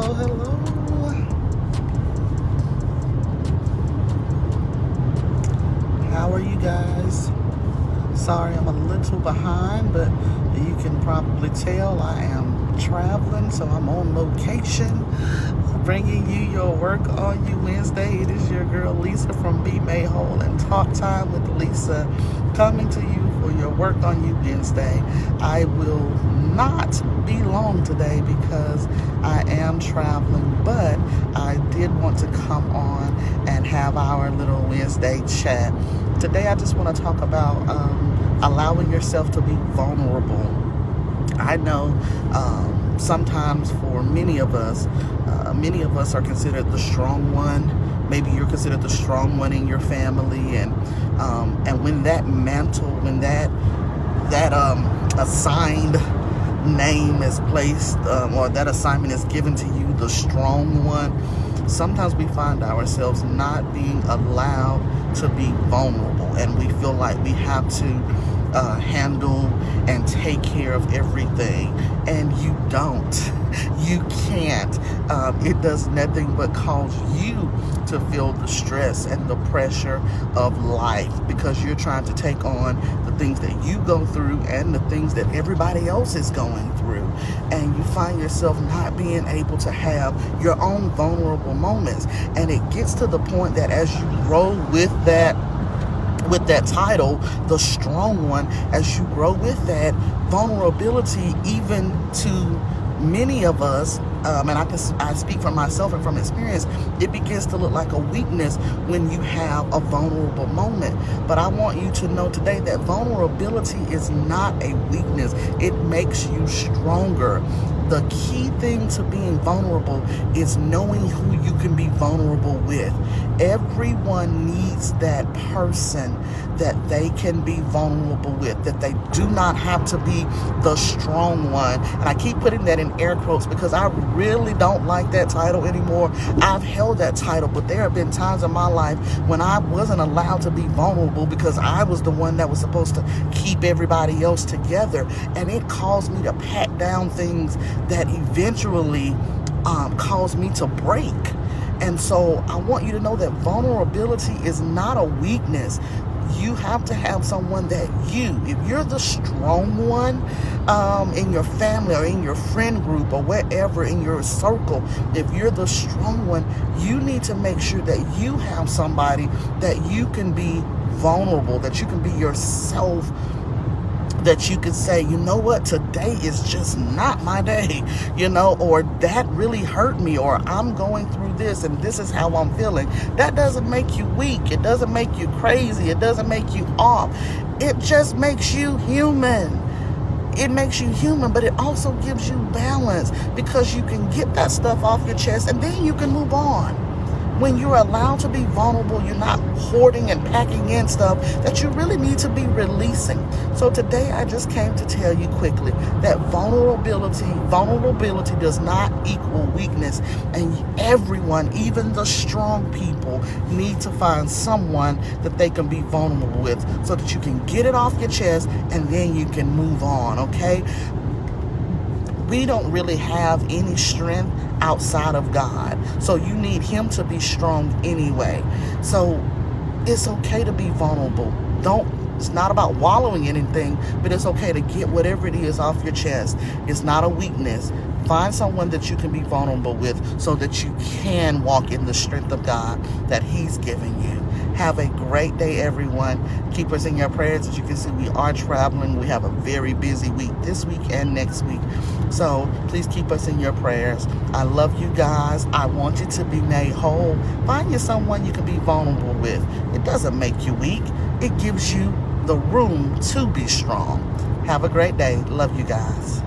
Hello, hello. How are you guys? Sorry, I'm a little behind, but you can probably tell I am traveling, so I'm on location, bringing you your Work on You Wednesday. It is your girl Lisa from Be Made Whole and Talk Time with Lisa, coming to you for your Work on You Wednesday. I will not be long today because I am traveling, but I did want to come on and have our little Wednesday chat. Today I just want to talk about allowing yourself to be vulnerable. I know sometimes for many of us are considered the strong one. Maybe you're considered the strong one in your family, and when that mantle, when that assigned name is placed, or that assignment is given to you, the strong one, sometimes we find ourselves not being allowed to be vulnerable, and we feel like we have to handle and take care of everything, and you don't. You can't. It does nothing but cause you to feel the stress and the pressure of life, because you're trying to take on the things that you go through and the things that everybody else is going through, and you find yourself not being able to have your own vulnerable moments. And it gets to the point that as you grow with that title, the strong one, as you grow with that vulnerability, even to many of us, and I speak from myself and from experience, it begins to look like a weakness when you have a vulnerable moment. But I want you to know today that vulnerability is not a weakness. It makes you stronger. The key thing to being vulnerable is knowing who you can be vulnerable with. Everyone needs that person that they can be vulnerable with, that they do not have to be the strong one. And I keep putting that in air quotes because I really don't like that title anymore. I've held that title, but there have been times in my life when I wasn't allowed to be vulnerable because I was the one that was supposed to keep everybody else together. And it caused me to pack down things that eventually caused me to break. And so I want you to know that vulnerability is not a weakness. You have to have someone that if you're the strong one in your family or in your friend group or wherever in your circle, if you're the strong one, you need to make sure that you have somebody that you can be vulnerable, that you can be yourself, that you can say, you know what, today is just not my day, or that really hurt me, or I'm going through this and this is how I'm feeling. That doesn't make you weak. It doesn't make you crazy. It doesn't make you off. It just makes you human. It makes you human, but it also gives you balance, because you can get that stuff off your chest and then you can move on. When you're allowed to be vulnerable, you're not hoarding and packing in stuff that you really need to be releasing. So today I just came to tell you quickly that vulnerability does not equal weakness. And everyone, even the strong people, need to find someone that they can be vulnerable with so that you can get it off your chest and then you can move on, okay? We don't really have any strength outside of God. So you need Him to be strong anyway. So it's okay to be vulnerable. It's not about wallowing in anything, but it's okay to get whatever it is off your chest. It's not a weakness. Find someone that you can be vulnerable with so that you can walk in the strength of God that He's given you. Have a great day, everyone. Keep us in your prayers. As you can see, we are traveling. We have a very busy week this week and next week. So please keep us in your prayers. I love you guys. I want you to be made whole. Find you someone you can be vulnerable with. It doesn't make you weak. It gives you the room to be strong. Have a great day. Love you guys.